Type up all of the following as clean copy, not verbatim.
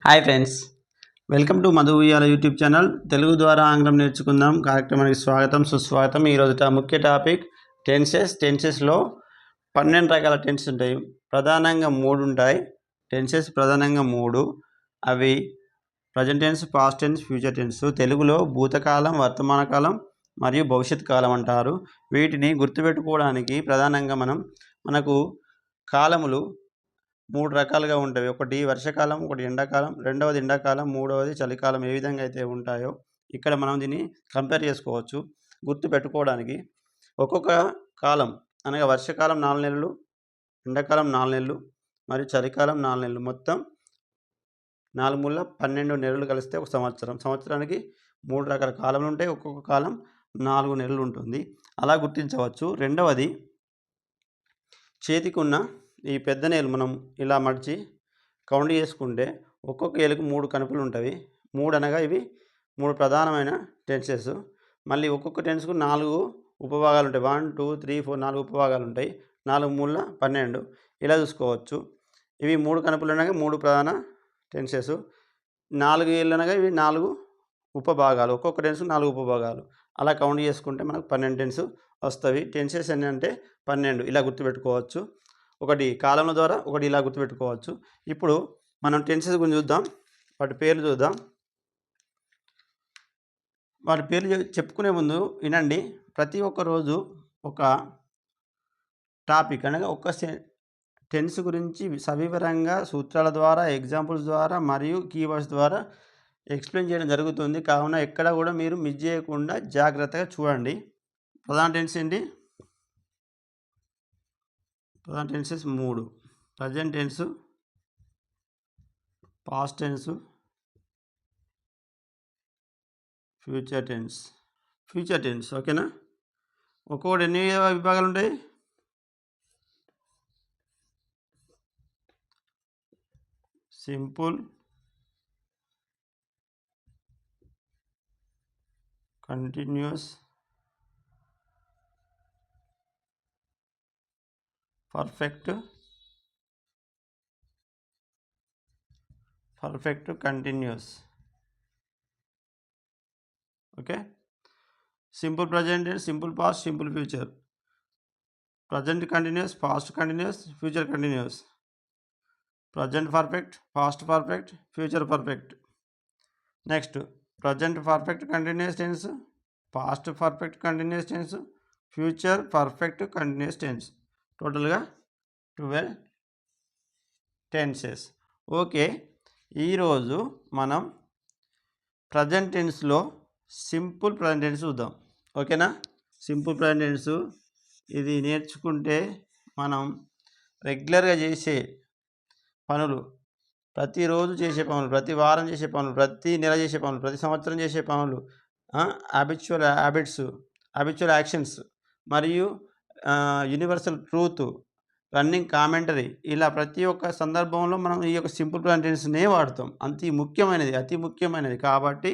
Hi friends, welcome to Madhu ఉయ్యాల YouTube channel. Telugu ద్వారా ఆంగ్లం నేర్చుకుందాం కార్యక్రమానికి స్వాగతం సుస్వాగతం. ఈరోజు ముఖ్య టాపిక్ టెన్సెస్లో 12 రకాల టెన్స్ ఉంటాయి. ప్రధానంగా 3 ఉంటాయి. టెన్సెస్ ప్రధానంగా 3. అవి present tense, past tense, future tense. తెలుగులో భూతకాలం, వర్తమాన కాలం మరియు భవిష్యత్ కాలం అంటారు. వీటిని గుర్తుపెట్టుకోవడానికి ప్రధానంగా మనకు కాలములు 3 రకాలుగా ఉంటాయి. ఒకటి వర్షాకాలం, ఒకటి ఎండాకాలం, రెండవది ఎండాకాలం, మూడవది చలికాలం. ఏ విధంగా అయితే ఉంటాయో ఇక్కడ మనం దీన్ని కంపేర్ చేసుకోవచ్చు. గుర్తుపెట్టుకోవడానికి ఒక్కొక్క కాలం అనగా వర్షాకాలం 4 నెలలు, ఎండాకాలం 4 నెలలు మరియు చలికాలం 4 నెలలు. మొత్తం 4 మూల 12 నెలలు కలిస్తే ఒక సంవత్సరం. సంవత్సరానికి 3 రకాల కాలాలు ఉంటాయి. ఒక్కొక్క కాలం 4 నెలలు ఉంటుంది. అలా గుర్తించవచ్చు. రెండవది చేతికున్న ఈ పెద్ద నేలు మనం ఇలా మడిచి కౌంట్ చేసుకుంటే ఒక్కొక్క ఏలుకు 3 కనుపులు ఉంటాయి. 3 అనగా ఇవి 3 ప్రధానమైన టెన్సెస్. మళ్ళీ ఒక్కొక్క టెన్స్కు 4 ఉపభాగాలు ఉంటాయి. 1, 2, 3, 4 4 ఉపభాగాలు ఉంటాయి. 4 మూల 12 ఇలా చూసుకోవచ్చు. ఇవి 3 కనుపులు అనగా 3 ప్రధాన టెన్సెస్. 4 ఏళ్ళు అనగా ఇవి 4 ఉపభాగాలు. ఒక్కొక్క టెన్స్కు 4 ఉపభాగాలు. అలా కౌంట్ చేసుకుంటే మనకు 12 టెన్స్ వస్తాయి. టెన్సెస్ ఎన్ని అంటే 12 ఇలా గుర్తుపెట్టుకోవచ్చు. ఒకటి కాలంల ద్వారా, ఒకటి ఇలా గుర్తుపెట్టుకోవచ్చు. ఇప్పుడు మనం టెన్సెస్ గురించి చూద్దాం. వాటి పేర్లు చూద్దాం. వాటి పేర్లు చెప్పుకునే ముందు వినండి. ప్రతి ఒక్క రోజు ఒక టాపిక్ అనగా ఒక టెన్స్ గురించి సవివరంగా సూత్రాల ద్వారా, ఎగ్జాంపుల్స్ ద్వారా మరియు కీవర్డ్స్ ద్వారా ఎక్స్ప్లెయిన్ చేయడం జరుగుతుంది. కావున ఎక్కడ కూడా మీరు మిస్ చేయకుండా జాగ్రత్తగా చూడండి. ప్రధాన టెన్స్ ఏంటి? ప్రధాన tenses 3: present tense, past tense, future tense. Future tense ఓకేనా? ఒక్కొక్కటి ఎన్ని విభాగాలు ఉంటాయి? Simple, continuous, perfect, continuous. Okay. Simple present tense, simple past, simple future. Present continuous, past continuous, future continuous. Present perfect, past perfect, future perfect. Next present perfect continuous tense, past perfect continuous tense, future perfect continuous tense. టోటల్గా 12 tenses. Okay. ఈరోజు మనం present టెన్స్లో simple present tense చూద్దాం. ఓకేనా? Simple present tense ఇది నేర్చుకుంటే మనం రెగ్యులర్గా చేసే పనులు, ప్రతిరోజు చేసే పనులు, ప్రతి వారం చేసే పనులు, ప్రతి నెల చేసే పనులు, ప్రతి సంవత్సరం చేసే పనులు, హ్యాబిచువల్ యాక్షన్స్ మరియు యూనివర్సల్ ట్రూత్, రన్నింగ్ కామెంటరీ, ఇలా ప్రతి ఒక్క సందర్భంలో మనం ఈ యొక్క సింపుల్ ప్రజెంట్ టెన్స్నే వాడతాం. అతి ముఖ్యమైనది కాబట్టి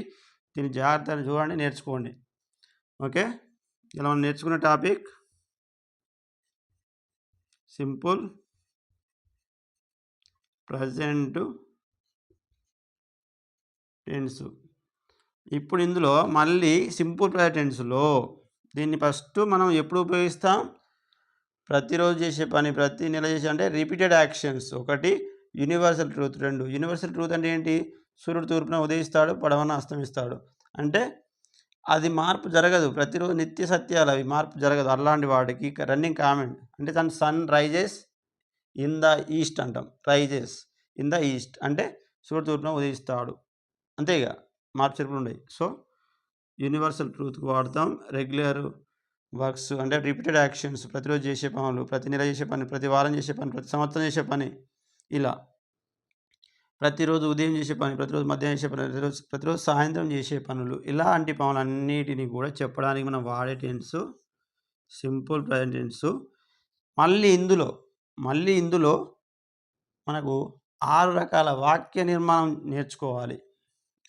దీన్ని జాగ్రత్తగా చూడండి, నేర్చుకోండి. ఓకే. ఇలా మనం నేర్చుకునే టాపిక్ సింపుల్ ప్రజెంట్ టెన్స్. ఇప్పుడు ఇందులో మళ్ళీ సింపుల్ ప్రజెంట్ టెన్స్లో దీన్ని ఫస్ట్ మనం ఎప్పుడు ఉపయోగిస్తాం? ప్రతిరోజు చేసే పని, ప్రతి నెల చేసే, అంటే రిపీటెడ్ యాక్షన్స్. ఒకటి యూనివర్సల్ ట్రూత్. 2 యూనివర్సల్ ట్రూత్ అంటే ఏంటి? సూర్యుడు తూర్పున ఉదయిస్తాడు, పడవన అస్తమిస్తాడు. అంటే అది మార్పు జరగదు. ప్రతిరోజు నిత్య సత్యాలు, అవి మార్పు జరగదు. అలాంటి వాటికి రన్నింగ్ కామెంట్ అంటే తన sun rises in the east అంటాం. రైజెస్ ఇన్ ద ఈస్ట్ అంటే సూర్యుడు తూర్పున ఉదయిస్తాడు. అంతేగా, మార్పు చెరుపులు ఉండవు. సో యూనివర్సల్ ట్రూత్కి వాడతాం. రెగ్యులర్ వర్క్స్ అంటే రిపీటెడ్ యాక్షన్స్, ప్రతిరోజు చేసే పనులు, ప్రతి నెల చేసే పని, ప్రతి వారం చేసే పని, ప్రతి సంవత్సరం చేసే పని, ఇలా ప్రతిరోజు ఉదయం చేసే పని, ప్రతిరోజు మధ్యాహ్నం చేసే పని, ప్రతిరోజు సాయంత్రం చేసే పనులు, ఇలాంటి పనులన్నిటినీ కూడా చెప్పడానికి మనం వాడే టెన్స్ సింపుల్ ప్రజెంట్ టెన్స్. మళ్ళీ ఇందులో మనకు 6 రకాల వాక్య నిర్మాణం నేర్చుకోవాలి.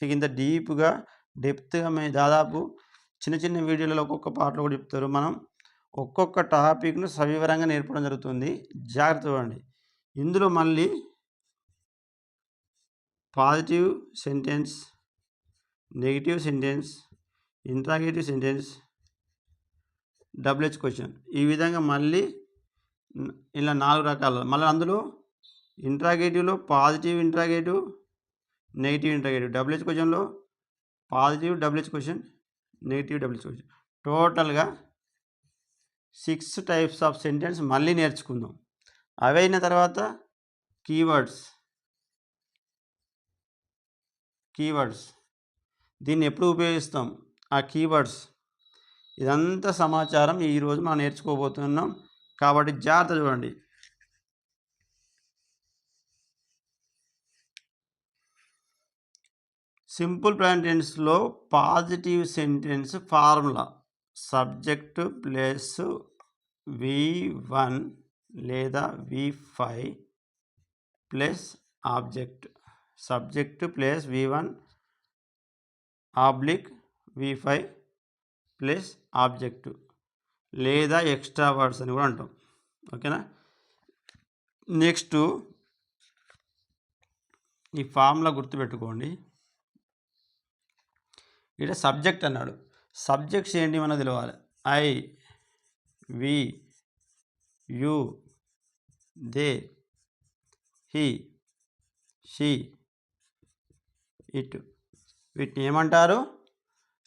ఇంత డెప్త్గా మేము దాదాపు చిన్న వీడియోలలో ఒక్కొక్క పాటలో కూడా చెప్తారు. మనం ఒక్కొక్క టాపిక్ను సవివరంగా నేర్పడం జరుగుతుంది. జాగ్రత్త చూడండి. ఇందులో మళ్ళీ positive sentence, negative sentence, interrogative sentence, WH question. ఈ విధంగా మళ్ళీ ఇలా 4 రకాలు. మళ్ళీ అందులో ఇంట్రాగేటివ్లో positive interrogative, negative interrogative. WH క్వశ్చన్లో positive WH question, negative WH question. టోటల్గా 6 టైప్స్ ఆఫ్ సెంటెన్స్ మళ్ళీ నేర్చుకుందాం. అవి అయిన తర్వాత కీవర్డ్స్. దీన్ని ఎప్పుడు ఉపయోగిస్తాం? ఆ కీవర్డ్స్. ఇదంతా సమాచారం ఈరోజు మనం నేర్చుకోబోతున్నాం. కాబట్టి జాగ్రత్త చూడండి. సింపుల్ ప్రెజెంట్ టెన్స్లో positive sentence formula subject plus V1 లేదా V5 plus object. Subject plus V1 oblique V5 plus object లేదా ఎక్స్ట్రా వర్డ్స్ అని కూడా అంటాం. ఓకేనా? నెక్స్ట్ ఈ ఫార్ములా గుర్తుపెట్టుకోండి. ఇక్కడ సబ్జెక్ట్ అన్నాడు. సబ్జెక్ట్స్ ఏంటి మనకు తెలవాలి. I, we, you, they, he, she, it. వీటిని ఏమంటారు?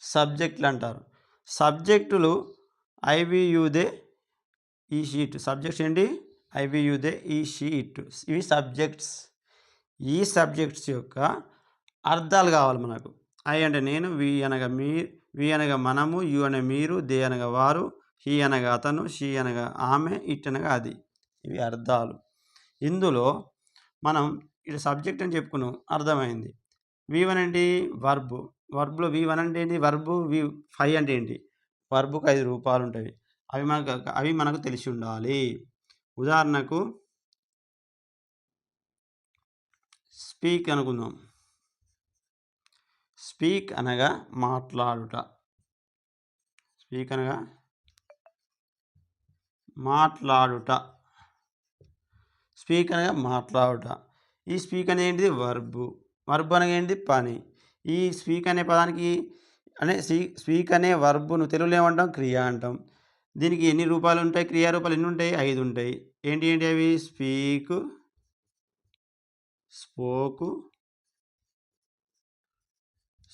సబ్జెక్టులు అంటారు. సబ్జెక్టులు I, we, you, they, he, she it. Subjects ఏంటి? I, we, you, they, he, she it. ఇవి సబ్జెక్ట్స్. ఈ సబ్జెక్ట్స్ యొక్క అర్థాలు కావాలి మనకు. ఐ అంటే నేను, వి అనగా వి అనగా మనము, యు అనగా మీరు, దే అనగా వారు, హీ అనగా అతను, షీ అనగా ఆమె, ఇట్ అనగా అది. ఇవి అర్థాలు. ఇందులో మనం ఇది సబ్జెక్ట్ అని చెప్పుకున్నాం, అర్థమైంది. V1 ఏంటి? వర్బ్. వర్బ్లో V1 అంటే ఏంటి? వర్బు. V5 అంటే ఏంటి? వర్బుకు 5 రూపాలు ఉంటాయి. అవి మనకు తెలిసి ఉండాలి. ఉదాహరణకు స్పీక్ అనుకుందాం. స్పీక్ అనగా మాట్లాడుట. స్పీక్ అనగా మాట్లాడుట. స్పీక్ అనగా మాట్లాడుట. ఈ స్పీక్ అనేది ఏంటిది? వర్బు. వర్బు అనగా ఏంటి? పని. ఈ స్పీక్ అనే పదానికి స్పీక్ అనే వర్బును తెలుగులో ఏమంటాం? క్రియ అంటాం. దీనికి ఎన్ని రూపాలు ఉంటాయి? క్రియారూపాలు ఎన్ని ఉంటాయి? 5 ఉంటాయి. ఏంటి ఏంటి అవి? Speak, spoke,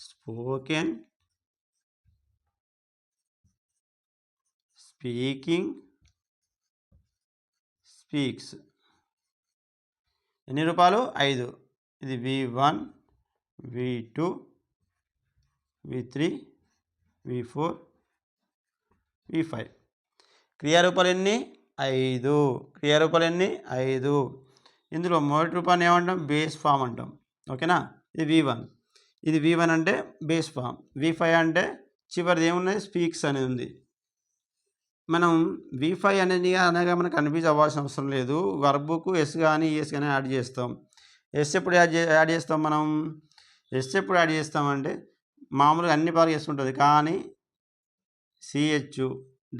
spoken, speaking, speaks. ఎన్ని రూపాలు? 5. ఇది V1, V2, V3, V4, V5. క్రియారూపాలు ఎన్ని? 5. క్రియారూపాలు ఎన్ని? 5. ఇందులో మొదటి రూపాన్ని ఏమంటాం? బేస్ ఫామ్ అంటాం. ఓకేనా? ఇది V1. ఇది V1 అంటే బేస్ ఫామ్. V5 అంటే చివరిది ఏమున్నది? స్పీక్స్ అనేది ఉంది. మనం V5 అనేది అనగా మనకు కన్ఫ్యూజ్ అవ్వాల్సిన అవసరం లేదు. వర్బుకు ఎస్ కానీ ఈఎస్ కానీ యాడ్ చేస్తాం. ఎస్ ఎప్పుడు యాడ్ చేస్తాం మనం? ఎస్ ఎప్పుడు యాడ్ చేస్తామంటే మామూలుగా అన్ని పాలు చేసుకుంటుంది, కానీ CH,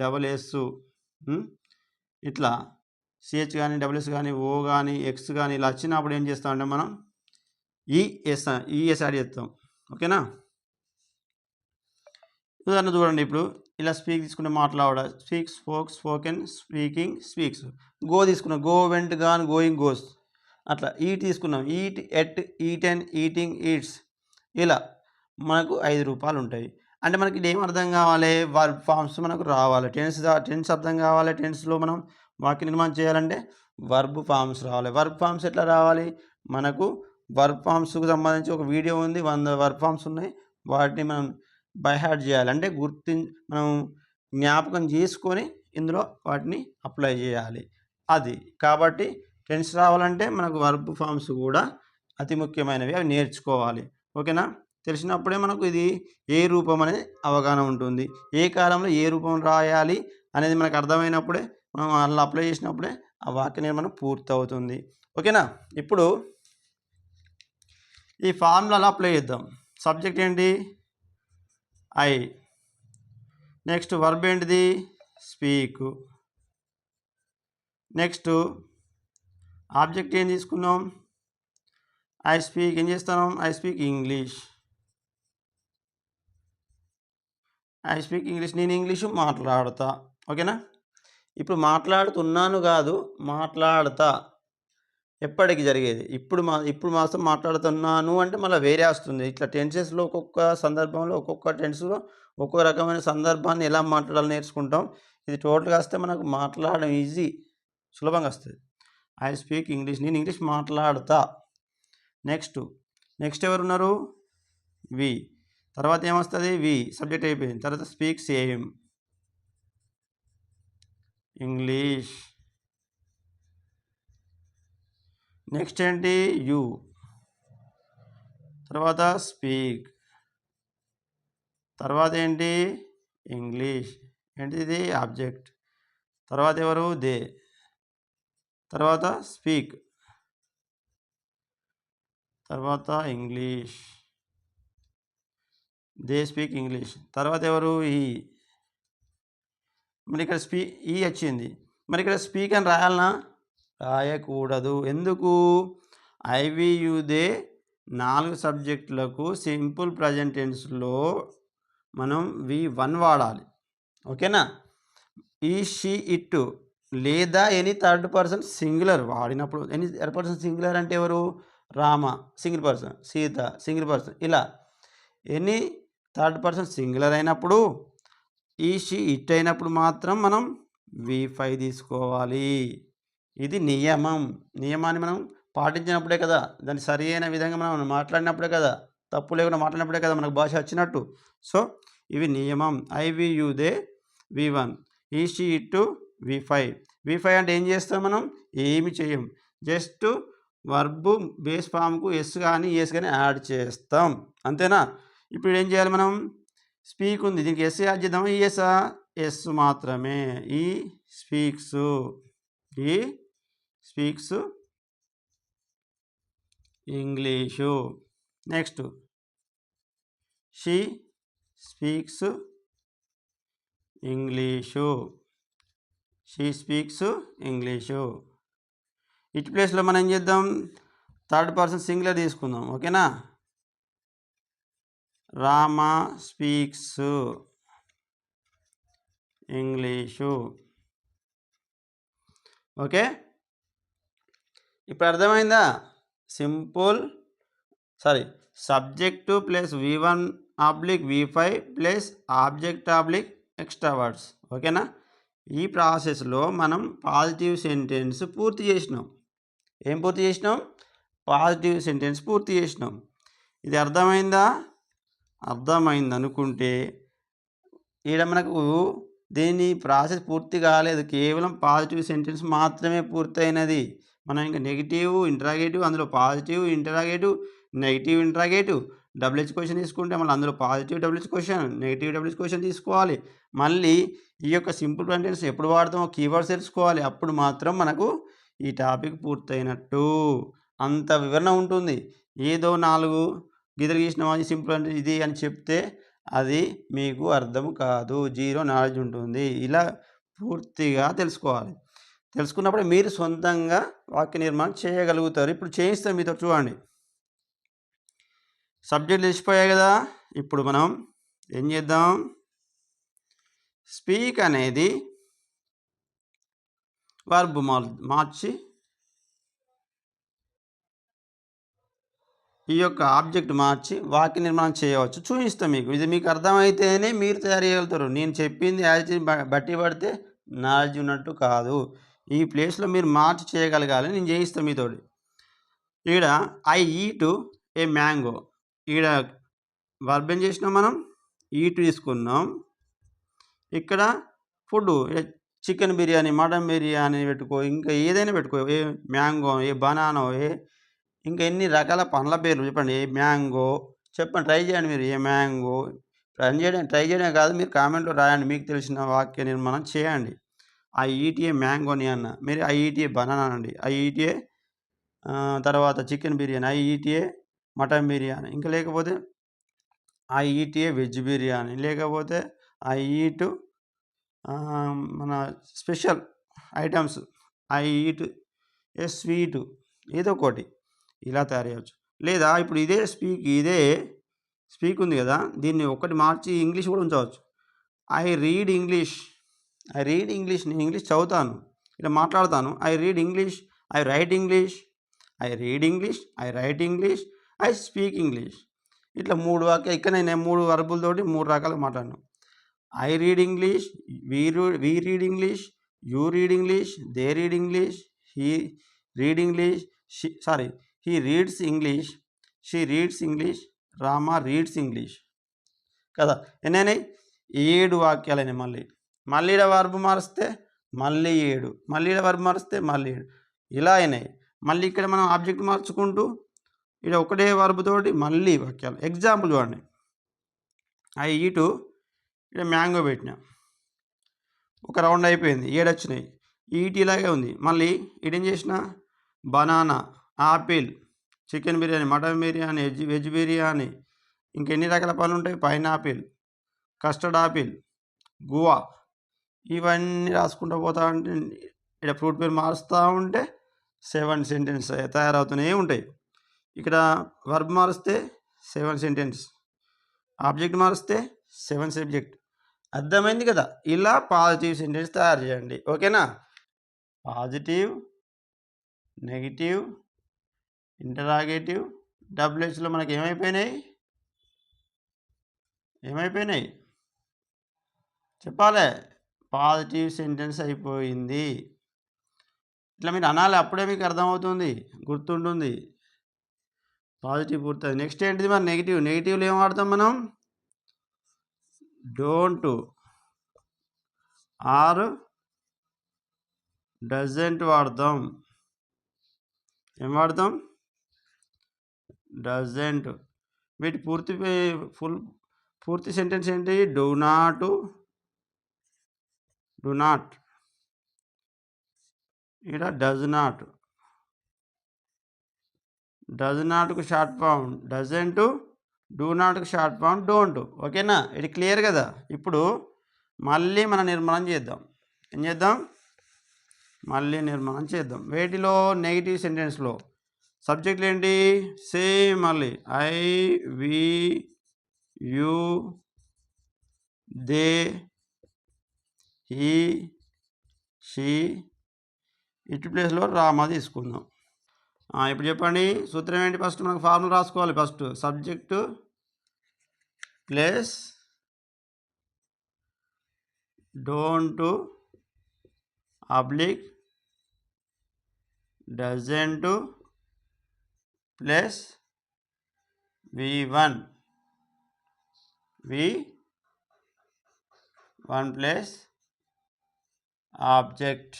డబల్ ఎస్, ఇట్లా CH కానీ డబుల్ ఎస్ కానీ ఓ కానీ ఎక్స్ కానీ ఇలా వచ్చినప్పుడు ఏం చేస్తామంటే మనం ఈఎస్ యాడ్ చేస్తాం. ఓకేనా? ఉదాహరణ చూడండి. ఇప్పుడు ఇలా స్పీక్ తీసుకుంటే మాట్లాడ, speak, spoke, spoken, speaking, speaks. Go తీసుకున్నాం, go, went, gone, going, goes. అట్లా ఈట్ తీసుకున్నాం, eat, ate, eaten, eating, eats. ఇలా మనకు 5 రూపాలు ఉంటాయి. అంటే మనకి ఇది ఏం అర్థం కావాలి? వర్బ్ ఫామ్స్ మనకు రావాలి. టెన్స్ అర్థం కావాలి. టెన్స్లో మనం వాక్య నిర్మాణం చేయాలంటే వర్బ్ ఫామ్స్ రావాలి. వర్బ్ ఫామ్స్ ఎట్లా రావాలి? మనకు వర్బ్ ఫామ్స్కు సంబంధించి ఒక వీడియో ఉంది. 100 వర్బ్ ఫామ్స్ ఉన్నాయి. వాటిని మనం బై హార్ట్ చేయాలి. అంటే మనం జ్ఞాపకం చేసుకొని ఇందులో వాటిని అప్లై చేయాలి. అది కాబట్టి టెన్స్ రావాలంటే మనకు వర్బ్ ఫామ్స్ కూడా అతి ముఖ్యమైనవి. అవి నేర్చుకోవాలి. ఓకేనా? తెలిసినప్పుడే మనకు ఇది ఏ రూపం అనేది అవగాహన ఉంటుంది. ఏ కాలంలో ఏ రూపం రాయాలి అనేది మనకు అర్థమైనప్పుడే మనం అలా అప్లై చేసినప్పుడే ఆ వాక్య నిర్మాణం పూర్తి అవుతుంది. ఓకేనా? ఇప్పుడు ఈ ఫార్ములా అప్లై చేద్దాం. సబ్జెక్ట్ ఏంటి? ఐ. నెక్స్ట్ వర్బ్ ఏంటిది? స్పీకు. నెక్స్ట్ ఆబ్జెక్ట్ ఏం తీసుకున్నాం? ఐ స్పీక్ ఏం చేస్తాం, I speak English. I speak English, నేను ఇంగ్లీషు మాట్లాడతా. ఓకేనా. ఇప్పుడు మాట్లాడుతున్నాను కాదు, మాట్లాడతా ఎప్పటికి జరిగేది. ఇప్పుడు మాత్రం మాట్లాడుతున్నాను అంటే మళ్ళీ వేరే వస్తుంది. ఇట్లా టెన్సెస్లో ఒక్కొక్క సందర్భంలో ఒక్కొక్క టెన్స్లో ఒక్కో రకమైన సందర్భాన్ని ఎలా మాట్లాడాలో నేర్చుకుంటాం. ఇది టోటల్గా వస్తే మనకు మాట్లాడడం ఈజీ, సులభంగా వస్తుంది. ఐ స్పీక్ ఇంగ్లీష్, నేను ఇంగ్లీష్ మాట్లాడతా. నెక్స్ట్ ఎవరున్నారు, వి. తర్వాత ఏమొస్తుంది, వి సబ్జెక్ట్ అయిపోయింది. తర్వాత స్పీక్ సేమ్ ఇంగ్లీష్. నెక్స్ట్ ఏంటి, యు. తర్వాత స్పీక్. తర్వాత ఏంటి, ఇంగ్లీష్. ఏంటిది, ఆబ్జెక్ట్. తర్వాత ఎవరు, దే. తర్వాత స్పీక్. తర్వాత ఇంగ్లీష్, దే స్పీక్ ఇంగ్లీష్. తర్వాత ఎవరు, ఈ. మరి ఇక్కడ ఈ వచ్చింది, మరి ఇక్కడ స్పీక్ అని రాయాలనా, రాయకూడదు. ఎందుకు, ఐవి దే 4 సబ్జెక్టులకు సింపుల్ ప్రజెంట్ టెన్స్లో మనం V1 వాడాలి. ఓకేనా. ఈ, షీ, ఇట్ లేదా ఎనీ థర్డ్ పర్సన్ సింగులర్ వాడినప్పుడు, ఎనీ థర్డ్ పర్సన్ సింగులర్ అంటే ఎవరు, Rama single person, Sita single person, ఇలా ఎనీ థర్డ్ పర్సన్ సింగులర్ అయినప్పుడు, ఈ, షీ, ఇట్ అయినప్పుడు మాత్రం మనం V5 తీసుకోవాలి. ఇది నియమాన్ని మనం పాటించినప్పుడే కదా, దాన్ని సరి అయిన విధంగా మనం మాట్లాడినప్పుడే కదా, తప్పు లేకుండా మాట్లాడినప్పుడే కదా మనకు భాష వచ్చినట్టు. సో ఇవి నియమం. ఐవి దే V1, ఈ, షీ, ఇట్ V5 అంటే ఏం చేస్తాం, మనం ఏమి చేయం, జస్ట్ వర్బ్ బేస్ ఫామ్కు ఎస్ కానీ ఎస్ కానీ యాడ్ చేస్తాం, అంతేనా. ఇప్పుడు ఏం చేయాలి, మనం స్పీక్ ఉంది, దీనికి ఎస్ యాడ్ చేద్దాం. ఈ ఎస్ మాత్రమే, ఈ speaks English. Next she speaks English, ఇటు ప్లేస్లో మనం ఏం చేద్దాం, థర్డ్ పర్సన్ సింగులర్ తీసుకుందాం. ఓకేనా. Rama speaks English. ఓకే, ఇప్పుడు అర్థమైందా, subject plus V1 / V5 plus object / extra words. ఓకేనా. ఈ ప్రాసెస్లో మనం పాజిటివ్ సెంటెన్స్ పూర్తి చేసినాం. ఏం పూర్తి చేసినాం, పాజిటివ్ సెంటెన్స్ పూర్తి చేసినాం. ఇది అర్థమైందా, అర్థమైంది అనుకుంటే ఈడ మనకు దీని ప్రాసెస్ పూర్తి కాలేదు, కేవలం పాజిటివ్ సెంటెన్స్ మాత్రమే పూర్తయినది. మనం ఇంకా నెగిటివ్ ఇంటరాగేటివ్, అందులో positive interrogative, negative interrogative, WH question తీసుకుంటే మళ్ళీ అందులో positive WH question, negative WH question తీసుకోవాలి. మళ్ళీ ఈ యొక్క సింపుల్ సెంటెన్స్ ఎప్పుడు వాడతామో కీవర్డ్స్ తెలుసుకోవాలి. అప్పుడు మాత్రం మనకు ఈ టాపిక్ పూర్తయినట్టు. అంత వివరణ ఉంటుంది. ఏదో 4 గీతలు గీసిన సింపుల్ అంటే ఇది అని చెప్తే అది మీకు అర్థం కాదు, జీరో నాలెడ్జ్ ఉంటుంది. ఇలా పూర్తిగా తెలుసుకోవాలి. తెలుసుకున్నప్పుడు మీరు సొంతంగా వాక్య నిర్మాణం చేయగలుగుతారు. ఇప్పుడు చేయిస్తాం మీతో, చూడండి. సబ్జెక్ట్ తెలిసిపోయాయి కదా. ఇప్పుడు మనం ఏం చేద్దాం, స్పీక్ అనేది వర్బ్ మార్చి ఈ యొక్క ఆబ్జెక్ట్ మార్చి వాక్య నిర్మాణం చేయవచ్చు. చూపిస్తాం మీకు. ఇది మీకు అర్థమైతేనే మీరు తయారు చేయగలుగుతారు. నేను చెప్పింది యాజ్ బట్టి పడితే నాలెడ్జ్ ఉన్నట్టు కాదు. ఈ ప్లేస్లో మీరు మార్చి చేయగలగాలి. నేను చేయిస్తాను మీతోటి. ఈడ ఐ ఈట్ ఏ మ్యాంగో, ఈడ వర్బ్ ఏం చేసినాం, మనం ఈట్ తీసుకున్నాం. ఇక్కడ food chicken biryani, mutton biryani పెట్టుకో, ఇంకా ఏదైనా పెట్టుకో, ఏ మ్యాంగో, ఏ బనానో, ఇంకా ఎన్ని రకాల పండ్ల పేర్లు చెప్పండి. ఏ మ్యాంగో చెప్పండి, ట్రై చేయండి మీరు. ఏ మ్యాంగో ట్రై చేయడం కాదు, మీరు కామెంట్లో రాయండి, మీకు తెలిసిన వాక్య నిర్మాణం చేయండి. ఐ ఈట్ ఏ మ్యాంగోని అన్న, మీరు ఐ ఈట్ ఏ బనానా అండి, ఐ ఈట్ ఏ తర్వాత chicken biryani, I eat a mutton biryani, ఇంకా లేకపోతే I eat a veg biryani, లేకపోతే ఐ ఈట్ మన special items, I eat a sweet, ఏదో ఒకటి ఇలా తయారు చేయవచ్చు. లేదా ఇప్పుడు ఇదే స్పీక్ ఉంది కదా, దీన్ని ఒకటి మార్చి ఇంగ్లీష్ కూడా ఉంచవచ్చు. I read English. నేను ఇంగ్లీష్ చదువుతాను, ఇలా మాట్లాడతాను. I read English, I right English, I read English, I right English, I speak English. ఇట్లా 3 వాక్యాలు ఇక్కడ నేను 3 వర్బులతోటి 3 రకాలుగా మాట్లాడాను. I read English, we read English, you read English, they read English, he read English, he reads English, she reads English, Rama reads English కదా. ఎన్నైనాయి? 7 వాక్యాలైనాయి. మళ్ళీ ఈడ వర్బ్ మారిస్తే మళ్ళీ 7, మళ్ళీ ఈడ వర్బ్ మారిస్తే మళ్ళీ 7, ఇలా అయినాయి. మళ్ళీ ఇక్కడ మనం ఆబ్జెక్ట్ మార్చుకుంటూ ఇక్కడ ఒకటే వర్బ్ తోటి మళ్ళీ వాక్యాలు. ఎగ్జాంపుల్ చూడండి. ఐ ఈటు, ఇక్కడ మ్యాంగో పెట్టిన, ఒక రౌండ్ అయిపోయింది, 7 వచ్చినాయి. ఈట్ ఇలాగే ఉంది. మళ్ళీ ఇటేం చేసిన, banana, apple, chicken biryani, mutton biryani, veg biryani, ఇంకెన్ని రకాల పనులు ఉంటాయి, పైనాపిల్, కస్టర్డ్ ఆపిల్, గువా, ఇవన్నీ రాసుకుంటూ పోతా ఉంటే ఇక్కడ ఫ్రూట్ పేరు మారుస్తూ ఉంటే 7 సెంటెన్స్ తయారవుతూనే ఉంటాయి. ఇక్కడ వర్బ్ మారిస్తే 7 సెంటెన్స్, ఆబ్జెక్ట్ మారిస్తే 7 సబ్జెక్ట్. అర్థమైంది కదా. ఇలా పాజిటివ్ సెంటెన్స్ తయారు చేయండి. ఓకేనా. పాజిటివ్, నెగిటివ్, ఇంటరాగేటివ్, డబ్ల్యూహెచ్లో మనకి ఏమైపోయినాయి చెప్పాలి. పాజిటివ్ సెంటెన్స్ అయిపోయింది. ఇట్లా మీరు అనాలి, అప్పుడే మీకు అర్థమవుతుంది, గుర్తుంటుంది. పాజిటివ్ పూర్తుంది. నెక్స్ట్ ఏంటిది మరి నెగిటివ్లో ఏం వాడతాం మనం? డోంట్ ఆర్ డజంట్ వాడతాం. ఏం వాడతాం? డజంట్. వీటి పూర్తి సెంటెన్స్ ఏంటి? డు నాట్, ఇక్కడ డజ్ నాట్కు షార్ట్ ఫామ్ డజంట్, డూ నాట్కు షార్ట్ ఫామ్ డోంట్. ఓకేనా. ఇది క్లియర్ కదా. ఇప్పుడు మళ్ళీ మనం నిర్మాణం చేద్దాం. ఏం చేద్దాం? మళ్ళీ నిర్మాణం చేద్దాం. వేటిలో? నెగిటివ్ సెంటెన్స్లో సబ్జెక్టులు ఏంటి? సేమ్. మళ్ళీ I, we, you, they, he, she, it ప్లేస్లో రామ తీసుకుందాం. ఇప్పుడు చెప్పండి, సూత్రం ఏంటి? ఫస్ట్ మనకు ఫార్ములా రాసుకోవాలి. First subject plus don't oblique doesn't plus V1 plus object.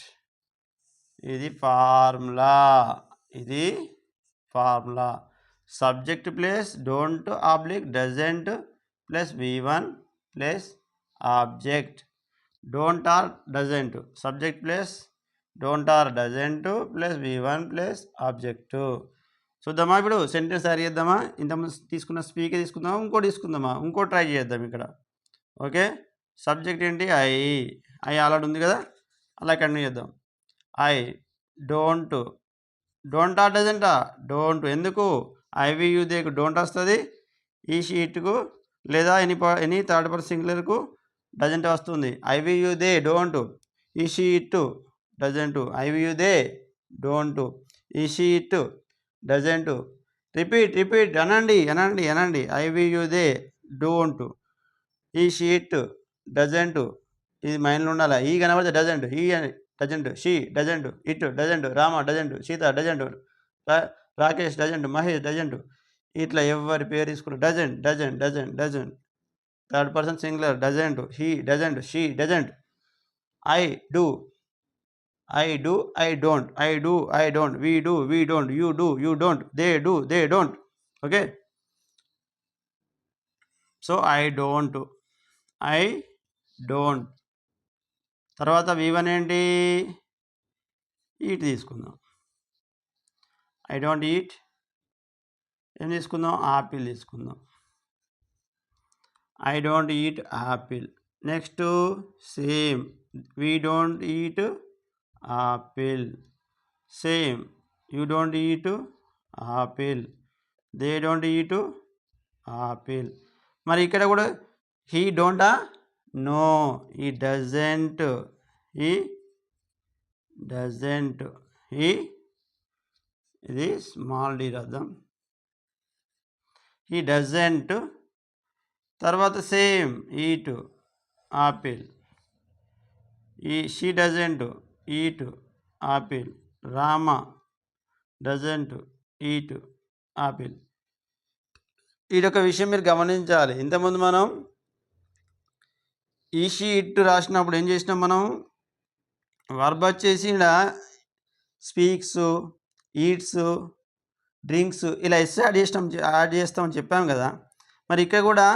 ఇది formula. Subject plus don't oblique doesn't plus V1 plus object. Don't or doesn't, subject plus don't or doesn't plus V1 plus object. చూద్దామా? ఇప్పుడు sentence తయారు చేద్దామా? ఇంతకుముందు తీసుకున్న speaker తీసుకుందామా, ఇంకోటి try చేద్దాం ఇక్కడ. ఓకే. సబ్జెక్ట్ ఏంటి? ఐ ఆల్రెడీ ఉంది కదా, అలా కంటిన్యూ చేద్దాం. ఐ డోంట్ ఆర్ డజంటా? డోంట్. ఎందుకు? ఐవియు దేకు డోంట్ వస్తుంది, ఈ షీట్కు లేదా ఎనీ థర్డ్ పర్సన్ సింగులర్కు డజంట్ వస్తుంది. I we you they don't, he she it doesn't. I we you they don't, he she it doesn't. Repeat అనండి. I we you they don't, he she it doesn't. ఇది మైండ్లో ఉండాలి. ఈ కనబడితే డజంట్, ఈ అని doesn't, she doesn't, it doesn't, Rama doesn't, Sita doesn't, Rakesh doesn't, Mahesh doesn't. ఇట్లా ఎవరి పేరు తీసుకుని doesn't. Third person singular doesn't, he doesn't, she doesn't. I do, I don't, we don't, you don't, they don't. Okay. So I don't. తర్వాత V1 ఏంటి? Eat తీసుకుందాం. I don't eat, ఏం తీసుకుందాం? Apple తీసుకుందాం. I don't eat apple. Next same, we don't eat apple. Same, you don't eat apple. They don't eat apple. మరి ఇక్కడ కూడా he డోంటా? No, ఈ డజంట్, ఈ డజంట్, ఈ ఇది స్మాల్ డి రాద్దాం. హీ డజంట్, తర్వాత సేమ్ ఈట్ ఆపిల్. ఈ she doesn't eat apple. Rama doesn't eat apple. ఇదొక విషయం మీరు గమనించాలి. ఇంతకుముందు మనం ఈ షీ ఇట్ రాసినప్పుడు ఏం చేసినాం, మనం వర్బ్ వచ్చేసి స్పీక్స్, ఈట్స్, డ్రింక్స్ ఇలా ఎస్ యాడ్ చేస్తామని చెప్పాం కదా. మరి ఇక్కడ కూడా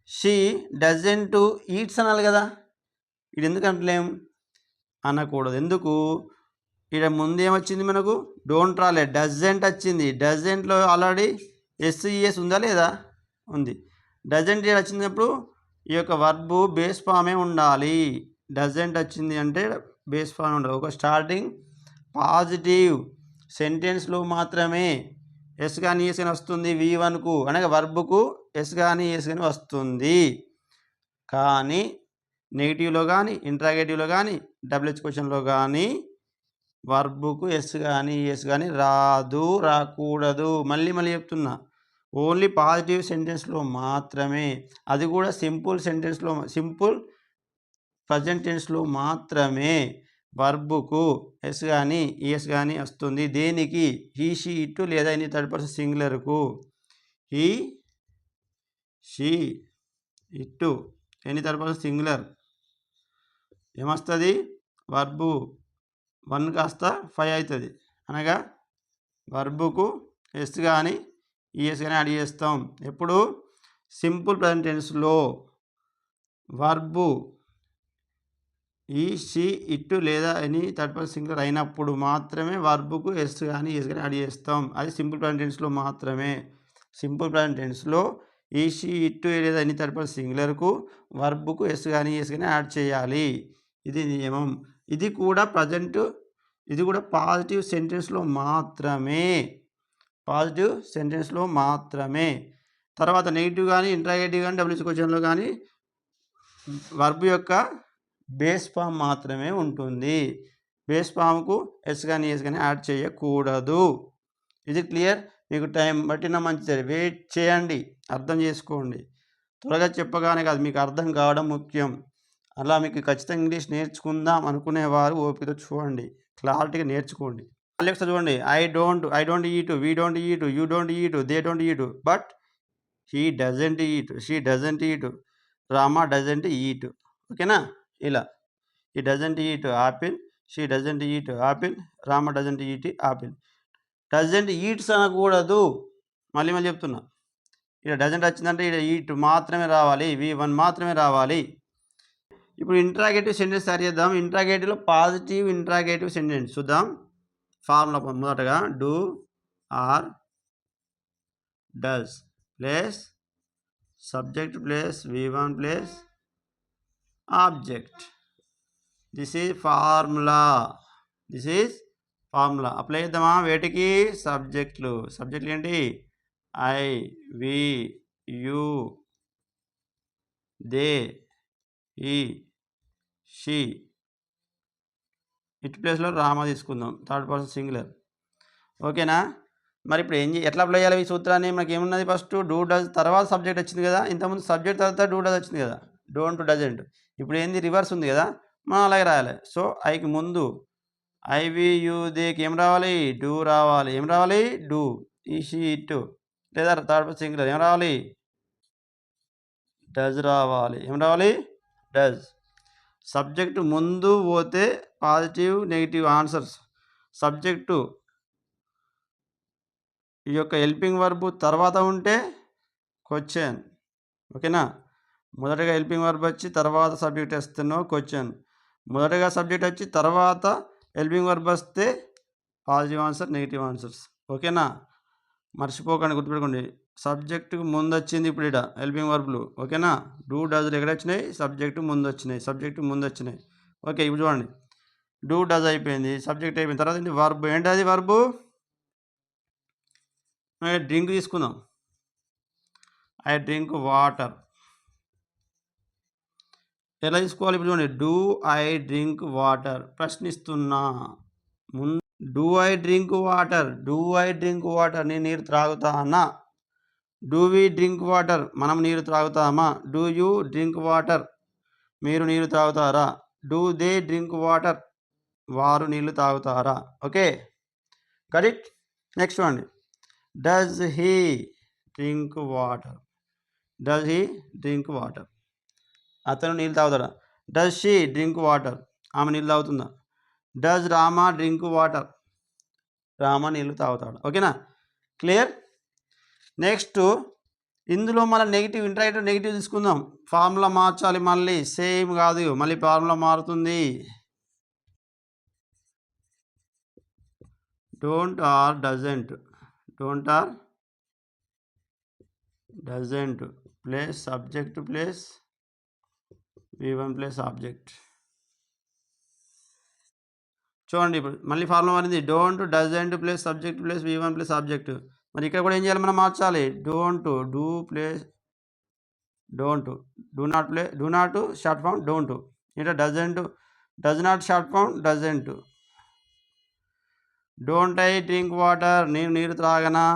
షీ డజంట్ ఈట్స్ అనాలి కదా. ఇది ఎందుకు అంటలేం? అనకూడదు. ఎందుకు? ఇక్కడ ముందు ఏమొచ్చింది మనకు? డోంట్ రాలే, డజంట్ వచ్చింది. డజంట్లో ఆల్రెడీ ఎస్ఈఎస్ ఉందా లేదా? ఉంది. డజంట్ వచ్చినప్పుడు ఈ యొక్క వర్బు బేస్ ఫామే ఉండాలి. డజంట్ వచ్చింది అంటే బేస్ ఫామ్ ఉండాలి. ఒక స్టార్టింగ్ పాజిటివ్ సెంటెన్స్లో మాత్రమే ఎస్ కానీ ఎస్ కానీ వస్తుంది. V1కు అనగా వర్బుకు ఎస్ కానీ ఎస్ కానీ వస్తుంది. కానీ నెగిటివ్లో కానీ ఇంట్రాగేటివ్లో కానీ డబ్ల్యూహెచ్ క్వశ్చన్లో కానీ వర్బుకు ఎస్ కానీ ఎస్ కానీ రాదు, రాకూడదు. మళ్ళీ చెప్తున్నా, ఓన్లీ పాజిటివ్ సెంటెన్స్లో మాత్రమే, అది కూడా సింపుల్ సెంటెన్స్లో, సింపుల్ ప్రజెంట్ టెన్స్లో మాత్రమే వర్బుకు ఎస్ కానీ ఈఎస్ కానీ వస్తుంది. దేనికి? హీ షీ ఇట్ లేదా ఎనీ థర్డ్ పర్సన్ సింగులర్కు. He she it any third person singular ఏమొస్తుంది? వర్బు 1 కాస్త 5 అవుతుంది. అనగా వర్బుకు ఎస్ కానీ ఈఎస్ కానీ యాడ్ చేస్తాం. ఎప్పుడు? సింపుల్ ప్రజెంట్ టెన్స్లో వర్బు ఈ షీ ఇట్ లేదా ఎనీ థర్డ్ పర్సన్ సింగులర్ అయినప్పుడు మాత్రమే వర్బుకు ఎస్ కానీ ఎస్ కానీ యాడ్ చేస్తాం. అది సింపుల్ ప్రజెంట్ టెన్స్లో మాత్రమే. సింపుల్ ప్రజెంట్ టెన్స్లో ఈ షీ ఇట్ లేదా ఎనీ థర్డ్ పర్సన్ సింగులర్కు వర్బుకు ఎస్ కానీ ఎస్ కానీ యాడ్ చేయాలి. ఇది నియమం. ఇది కూడా పాజిటివ్ సెంటెన్స్లో మాత్రమే. పాజిటివ్ సెంటెన్స్లో మాత్రమే. తర్వాత నెగిటివ్ కానీ ఇంట్రాగేటివ్ కానీ డబ్ల్యూహెచ్ క్వశ్చన్లో కానీ వర్బ్ యొక్క బేస్ ఫామ్ మాత్రమే ఉంటుంది. బేస్ ఫామ్కు ఎస్ కానీ ఎస్ కానీ యాడ్ చేయకూడదు. ఇది క్లియర్? మీకు టైం పట్టినా మంచిది, వెయిట్ చేయండి, అర్థం చేసుకోండి. త్వరగా చెప్పగానే కాదు, మీకు అర్థం కావడం ముఖ్యం. అలా మీకు ఖచ్చితంగా ఇంగ్లీష్ నేర్చుకుందాం అనుకునేవారు ఓపికతో చూడండి, క్లారిటీగా నేర్చుకోండి. మళ్ళీ ఒకసారి చూడండి. I don't eat, we don't eat, you don't eat, they don't eat, but he doesn't eat, she doesn't eat, Rama doesn't eat. ఓకేనా? ఇలా he doesn't eat apple, she doesn't eat apple, Rama doesn't eat apple. Doesn't eats అనకూడదు. మళ్ళీ చెప్తున్నా, ఇక్కడ doesn't వచ్చిందంటే ఇక్కడ eat మాత్రమే రావాలి, V1 మాత్రమే రావాలి. ఇప్పుడు ఇంట్రాగేటివ్ సెంటెన్స్ తయారు చేద్దాం. ఇంట్రాగేటివ్లో పాజిటివ్ ఇంట్రాగేటివ్ సెంటెన్స్ చూద్దాం. ఫార్ములా మొదటగా do or does plus subject plus V1 plus object. This is formula. Apply చేద్దామా? వేటికి? సబ్జెక్టులు ఏంటి? ఐ, వి, యు, దే, ఈ, షీ. ఇట్ ప్లేస్లో రామ తీసుకుందాం, థర్డ్ పర్సన్ సింగులర్. ఓకేనా? మరి ఇప్పుడు ఎట్లా అప్లై చేయాలి ఈ సూత్రాన్ని? మనకి ఏమున్నది? ఫస్ట్ డూ డస్, తర్వాత సబ్జెక్ట్ వచ్చింది కదా. ఇంతకుముందు సబ్జెక్ట్ తర్వాత డూ డస్ వచ్చింది కదా, డోంట్ డజంట్. ఇప్పుడు ఏంది? రివర్స్ ఉంది కదా, మనం అలాగే రాయాలి. సో ఐకి ముందు ఐ, వి, యు, దేకి ఏం రావాలి? డూ రావాలి. ఏం రావాలి? డూ. ఈ షీ ఇట్ లేదా థర్డ్ పర్సన్ సింగులర్ ఏం రావాలి? డజ్ రావాలి. ఏం రావాలి? డజ్. సబ్జెక్టు ముందు పోతే పాజిటివ్ నెగిటివ్ ఆన్సర్స్. సబ్జెక్టు ఈ యొక్క హెల్పింగ్ వర్బ్ తర్వాత ఉంటే క్వశ్చన్. ఓకేనా? మొదటగా హెల్పింగ్ వర్బ్ వచ్చి తర్వాత సబ్జెక్ట్ వస్తున్నావు క్వశ్చన్. మొదటగా సబ్జెక్ట్ వచ్చి తర్వాత హెల్పింగ్ వర్బ్ వస్తే పాజిటివ్ ఆన్సర్, నెగిటివ్ ఆన్సర్స్. ఓకేనా? మర్చిపోకండి, గుర్తుపెట్టుకోండి. సబ్జెక్టుకు ముందు వచ్చింది ఇప్పుడు ఇక్కడ హెల్పింగ్ వర్బ్లు. ఓకేనా? డూ డజ్ ఎక్కడ వచ్చినాయి? సబ్జెక్టు ముందు వచ్చినాయి. ఓకే, ఇప్పుడు చూడండి. డూ డజ్ అయిపోయింది, సబ్జెక్ట్ అయిపోయింది. తర్వాత ఏంటి? వర్బ్. ఏంటి అది? వర్బు డ్రింక్ తీసుకుందాం. I drink water. ఎలా తీసుకోవాలి ఇప్పుడు చూడండి. డూ ఐ డ్రింక్ వాటర్ ప్రశ్నిస్తున్నా. ముందు do I drink water, do I drink water నేను నీరు త్రాగుతానా. డూ వి డ్రింక్ వాటర్ మనం నీరు త్రాగుతామా. డూ యూ డ్రింక్ వాటర్ మీరు నీరు తాగుతారా. డూ దే డ్రింక్ వాటర్ వారు నీళ్ళు తాగుతారా. Okay, correct. నెక్స్ట్ అండి, does he drink water, does he drink water అతను నీళ్ళు తాగుతాడా. డస్ షీ డ్రింక్ వాటర్ ఆమె నీళ్ళు తాగుతుందా. Does Rama drink water Rama నీళ్ళు తాగుతాడు. ఓకేనా, క్లియర్. నెక్స్ట్ ఇందులో మళ్ళీ నెగిటివ్, ఇంటరాక్టివ్ నెగిటివ్ తీసుకుందాం. ఫార్ములా మార్చాలి, మళ్ళీ సేమ్ కాదు, మళ్ళీ ఫార్ములా మారుతుంది. Don't or doesn't, don't or doesn't place subject place V1 plus object. చూడండి ఇప్పుడు మళ్ళీ ఫార్ములా మారింది. Don't doesn't plus subject plus V1 plus object. మరి ఇక్కడ కూడా ఏం చేయాలి, మనం మార్చాలి. Don't do place don't, do not play do not short form don't. ఇంకా doesn't does not short form doesn't. Don't I drink water నేను నీరు త్రాగనా.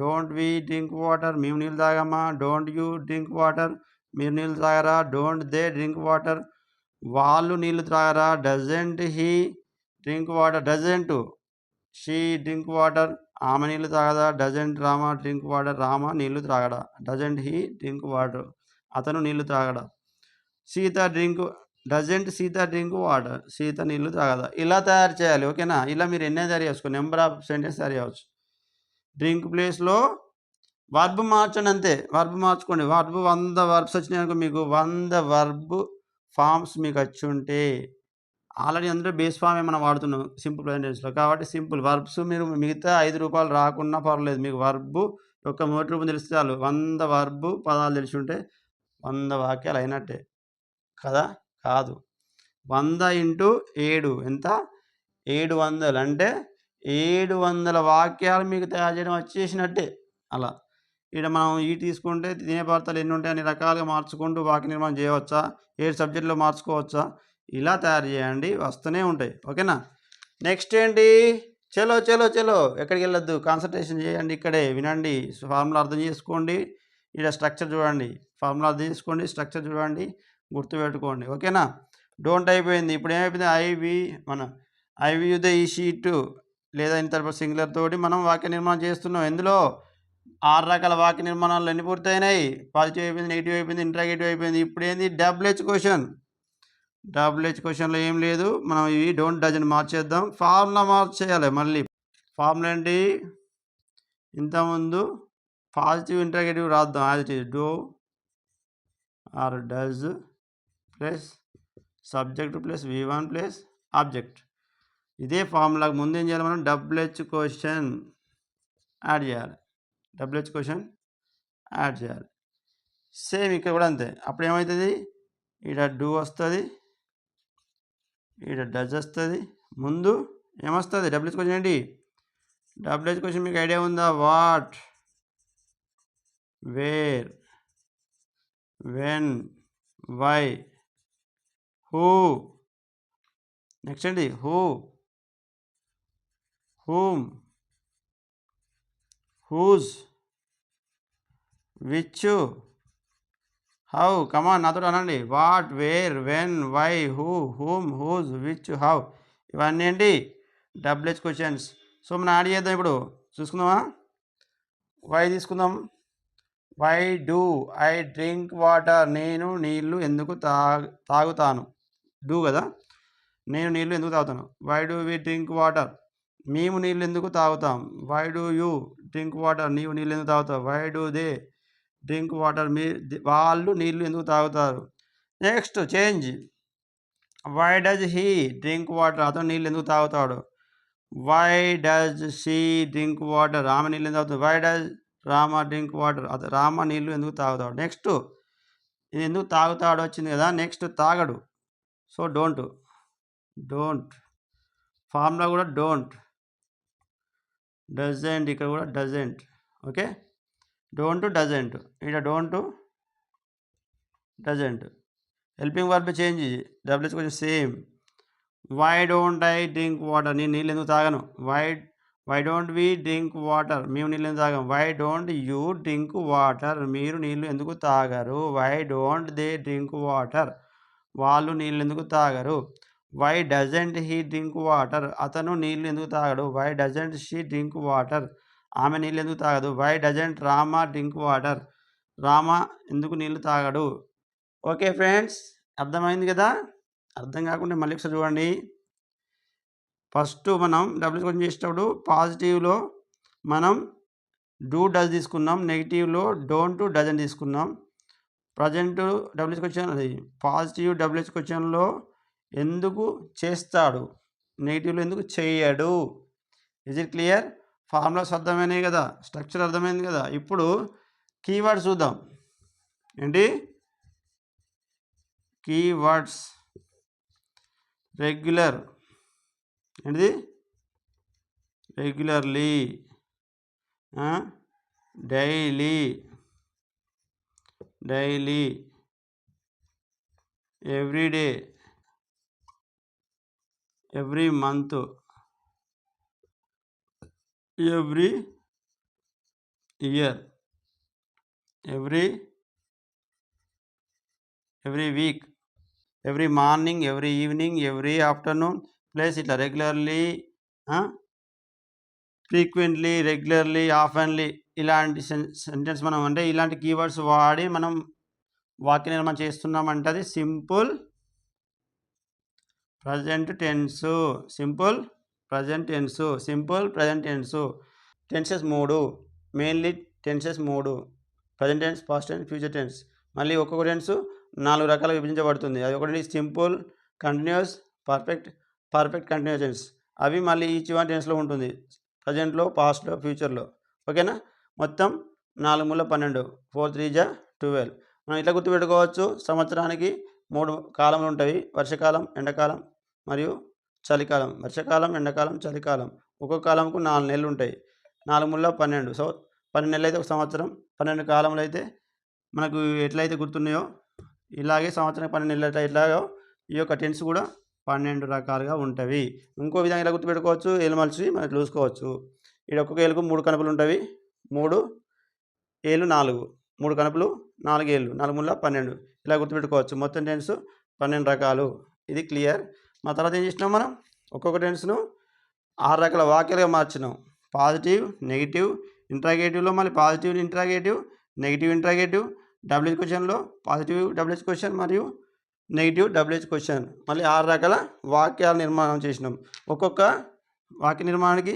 డోంట్ వి డ్రింక్ వాటర్ మేము నీళ్ళు తాగమా. డోంట్ యూ డ్రింక్ వాటర్ మీరు నీళ్ళు తాగరా. డోంట్ దే డ్రింక్ వాటర్ వాళ్ళు నీళ్ళు త్రాగరా. Doesn't he drink water, doesn't she drink water ఆమె నీళ్ళు తాగదా. Doesn't Rama drink water Rama నీళ్ళు త్రాగడా. డజంట్ హీ డ్రింక్ వాటర్ అతను నీళ్ళు త్రాగడా. Sita drink doesn't Sita drink water Sita నీళ్ళు తాగదా. ఇలా తయారు చేయాలి. ఓకేనా, ఇలా మీరు ఎన్నో తయారు చేసుకోండి, నెంబర్ ఆఫ్ సెంటెన్స్ తయారు చేయవచ్చు. డ్రింక్ ప్లేస్లో వర్బ్ మార్చండి అంతే, వర్బ్ మార్చుకోండి. వర్బ్ 100 వర్బ్స్ వచ్చినాయి అనుకో, మీకు 100 వర్బ్ ఫామ్స్ మీకు వచ్చి ఉంటే, ఆల్రెడీ అందులో బేస్ ఫామే మనం వాడుతున్నాం సింపుల్ ప్రెజెంటెన్స్లో. కాబట్టి సింపుల్ వర్బ్స్ మీరు మిగతా 5 రూపాయలు రాకున్నా పర్లేదు, మీకు వర్బ్ యొక్క మొదటి రూపం తెలిస్తే చాలు. 100 వర్బ్ పదాలు తెలిసి ఉంటే 100 వాక్యాలు అయినట్టే కదా. కాదు, 100 × 7 ఎంత, 700 అంటే 700 వాక్యాలు మీకు తయారు చేయడం వచ్చేసినట్టే. అలా ఇక్కడ మనం ఈ తీసుకుంటే తినే పదార్థాలు ఎన్ని ఉంటాయి, అన్ని రకాలుగా మార్చుకుంటూ వాక్య నిర్మాణం చేయవచ్చా, 7 సబ్జెక్టులో మార్చుకోవచ్చా, ఇలా తయారు చేయండి, వస్తూనే ఉంటాయి. ఓకేనా. నెక్స్ట్ ఏంటి, చలో చలో చలో ఎక్కడికి వెళ్ళొద్దు, కాన్సన్ట్రేషన్ చేయండి, ఇక్కడే వినండి, ఫార్ములా అర్థం చేసుకోండి, ఇక్కడ స్ట్రక్చర్ చూడండి, ఫార్ములా అర్థం చేసుకోండి, స్ట్రక్చర్ చూడండి, గుర్తుపెట్టుకోండి. ఓకేనా. డోంట్ అయిపోయింది, ఇప్పుడు ఏమైపోయింది, ఐ వ్యూ ద ఈ షీట్ లేదా ఇంత సింగులర్ తోటి మనం వాక్య నిర్మాణం చేస్తున్నాం. ఎందులో 6 రకాల వాక్య నిర్మాణాలు ఎన్ని పూర్తయినాయి, పాజిటివ్ అయిపోయింది, నెగిటివ్ అయిపోయింది, ఇంటరాగేటివ్ అయిపోయింది. ఇప్పుడు ఏంది, డబ్ల్యూహెచ్ క్వశ్చన్. డబ్ల్యూహెచ్ క్వశ్చన్లో ఏం లేదు, మనం ఇవి డోంట్ డజన్ మార్చేద్దాం, ఫార్ములా మార్చేయాలి. మళ్ళీ ఫార్ములా ఏంటి, ఇంతకుముందు పాజిటివ్ ఇంటరాగేటివ్ రాద్దాం. As it is do or does plus subject plus V1 plus object. ఇదే ఫార్ములాకి ముందు ఏం చేయాలి, మనం డబ్ల్యూహెచ్ క్వశ్చన్ యాడ్ చేయాలి, డబ్ల్యూహెచ్ క్వశ్చన్ యాడ్ చేయాలి. సేమ్ ఇక్కడ కూడా అంతే. అప్పుడు ఏమవుతుంది, ఇక్కడ డూ వస్తుంది, ఇక్కడ డజ్ వస్తుంది, ముందు ఏమొస్తుంది, డబ్ల్యూహెచ్ క్వశ్చన్ ఏంటి, డబ్ల్యూహెచ్ క్వశ్చన్ మీకు ఐడియా ఉందా, what, where, when, why, who. Next ఏంటి, who, whom, whose, which, how. Come on నాతో అనండి, what, where, when, why, who, whom, whose, which, how. ఇవన్నీ ఏంటి, డబ్ల్యూహెచ్ క్వశ్చన్స్. సో మనం యాడ్ చేద్దాం, ఇప్పుడు చూసుకుందామా. వై తీసుకుందాం. Why do I drink water నేను నీళ్ళు ఎందుకు తాగుతాను. డూ కదా, నేను నీళ్ళు ఎందుకు తాగుతాను. Why do we drink water మేము నీళ్ళు ఎందుకు తాగుతాం. Why do you drink water నీవు నీళ్ళు ఎందుకు తాగుతావు. Why do they drink water వాళ్ళు నీళ్ళు ఎందుకు తాగుతారు. Next change, why does he drink water అతను నీళ్ళు ఎందుకు తాగుతాడు. Why does she drink water ఆమె నీళ్ళు ఎందుకు తాగుతాడు. Why does Rama drink water Rama నీళ్ళు ఎందుకు తాగుతాడు. నెక్స్ట్ ఇది ఎందుకు తాగుతాడు వచ్చింది కదా. నెక్స్ట్ తాగడు, సో డోంట్, ఫార్ములా కూడా డోంట్. డజంట్ ఇక్కడ కూడా డజంట్. ఓకే. డోంట్ డజంట్, ఇక్కడ don't doesn't. Helping verb change, WH కొంచెం same. Why don't I drink water, నేను నీళ్ళు ఎందుకు తాగను. Why don't we drink water, మేము నీళ్ళు ఎందుకు తాగం. Why don't you drink water, మీరు నీళ్ళు ఎందుకు తాగరు. Why don't they drink water, వాళ్ళు నీళ్ళు ఎందుకు తాగరు. Why doesn't he drink water, అతను నీళ్ళు ఎందుకు తాగడు. Why doesn't she drink water, ఆమె నీళ్ళు ఎందుకు తాగదు. Why doesn't Rama drink water, Rama ఎందుకు నీళ్ళు తాగడు. ఓకే ఫ్రెండ్స్, అర్థమైంది కదా. అర్థం కాకుండా మళ్ళీ ఒకసారి చూడండి. ఫస్ట్ మనం డబ్ల్యూహెచ్ క్వశ్చన్ చేసేటప్పుడు పాజిటివ్లో మనం డూ డస్ తీసుకున్నాం, నెగిటివ్లో డోంట్ డజన్ తీసుకున్నాం. ప్రజెంట్ డబ్ల్యూహెచ్ క్వశ్చన్, అది పాజిటివ్ డబ్ల్యూహెచ్ క్వశ్చన్లో ఎందుకు చేస్తాడు, నెగిటివ్లో ఎందుకు చేయడు. Is it clear. ఫార్ములాస్ అర్థమైనాయి కదా, స్ట్రక్చర్ అర్థమైంది కదా. ఇప్పుడు కీవర్డ్స్ చూద్దాం. ఏంటి కీవర్డ్స్. రెగ్యులర్, ఏంటిది regularly, daily, everyday, every month, every year, every week, every morning, every evening, every afternoon, plus ఇట్లా రెగ్యులర్లీ, ఫ్రీక్వెంట్లీ, రెగ్యులర్లీ, ఆఫెన్లీ, ఇలాంటి సెంటెన్స్ మనం అంటే ఇలాంటి కీవర్డ్స్ వాడి మనం వాక్య నిర్మాణం చేస్తున్నామంటే అది simple present tense. Simple present tense, simple present tense. Tenses 3, mainly tenses 3, present tense, past tense, future tense. మళ్ళీ ఒక్కొక్క టెన్స్ 4 రకాలుగా విభజించబడుతుంది. అది ఒకటి simple, continuous, perfect continuous tense. అవి మళ్ళీ ఈచ్ వన్ టెన్స్లో ఉంటుంది, ప్రజెంట్లో, పాస్ట్లో, ఫ్యూచర్లో. ఓకేనా. మొత్తం 4 మూల 12, 4 3 జా 12. మనం ఇట్లా గుర్తుపెట్టుకోవచ్చు. సంవత్సరానికి 3 కాలంలు ఉంటాయి, వర్షాకాలం, ఎండాకాలం మరియు చలికాలం. వర్షాకాలం, ఎండాకాలం, చలికాలం. ఒక్కొక్క కాలంకు 4 నెలలు ఉంటాయి. 4 మూల 12. సో 12 నెలలు అయితే ఒక సంవత్సరం, 12 కాలములు అయితే మనకు ఎట్లయితే గుర్తున్నాయో ఇలాగే సంవత్సరం 12 నెలలు ఇట్లాగో ఈ యొక్క టెన్స్ కూడా 12 రకాలుగా ఉంటవి. ఇంకో విధంగా ఇలా గుర్తుపెట్టుకోవచ్చు. ఏలు మలిచి మనం చూసుకోవచ్చు. ఇక్కడ ఒక్కొక్క ఏలుకు 3 కనుపులు ఉంటవి. 3 ఏళ్ళు 4, 3 కనుపులు 4 ఏళ్ళు, 4 మూల 12. ఇలా గుర్తుపెట్టుకోవచ్చు. మొత్తం టెన్స్ 12 రకాలు. ఇది క్లియర్. మా తర్వాత ఏం చేసినాం, మనం ఒక్కొక్క టెన్స్ను 6 రకాల వాక్యాలుగా మార్చినాం. పాజిటివ్, నెగిటివ్, ఇంట్రాగేటివ్లో మళ్ళీ positive interrogative, negative interrogative, WH క్వశ్చన్లో పాజిటివ్ డబ్ల్యూహెచ్ క్వశ్చన్ మరియు నెగిటివ్ డబ్ల్యూహెచ్ క్వశ్చన్. మళ్ళీ 6 రకాల వాక్యాల నిర్మాణం చేసినాం. ఒక్కొక్క వాక్య నిర్మాణానికి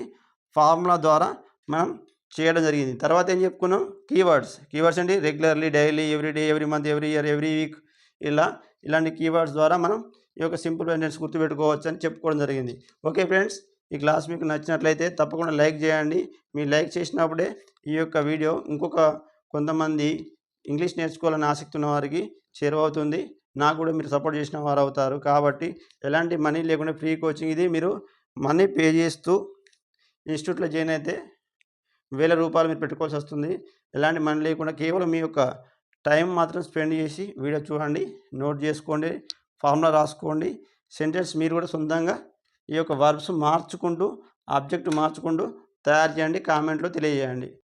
ఫార్ములా ద్వారా మనం చేయడం జరిగింది. తర్వాత ఏం చెప్పుకున్నాం, కీవర్డ్స్ అంటే regularly, daily, everyday, every month, every year, every week, ఇలాంటి కీవర్డ్స్ ద్వారా మనం ఈ యొక్క సింపుల్ సెంటెన్స్ గుర్తుపెట్టుకోవచ్చు అని చెప్పుకోవడం జరిగింది. ఓకే ఫ్రెండ్స్, ఈ క్లాస్ మీకు నచ్చినట్లయితే తప్పకుండా లైక్ చేయండి. మీరు లైక్ చేసినప్పుడే ఈ యొక్క వీడియో కొంతమంది ఇంగ్లీష్ నేర్చుకోవాలని ఆసక్తి ఉన్న వారికి చేరువవుతుంది. నాకు కూడా మీరు సపోర్ట్ చేసిన వారు అవుతారు. కాబట్టి ఎలాంటి మనీ లేకుండా ఫ్రీ కోచింగ్ ఇది. మీరు మనీ పే చేస్తూ ఇన్స్టిట్యూట్లో జాయిన్ అయితే ₹1000 మీరు పెట్టుకోవాల్సి వస్తుంది. ఎలాంటి మనీ లేకుండా కేవలం మీ యొక్క టైం మాత్రం స్పెండ్ చేసి వీడియో చూడండి, నోట్ చేసుకోండి, ఫార్ములా రాసుకోండి. సెంటెన్స్ మీరు కూడా సొంతంగా ఈ యొక్క వర్బ్స్ మార్చుకుంటూ, ఆబ్జెక్ట్ మార్చుకుంటూ తయారు చేయండి. కామెంట్లో తెలియజేయండి.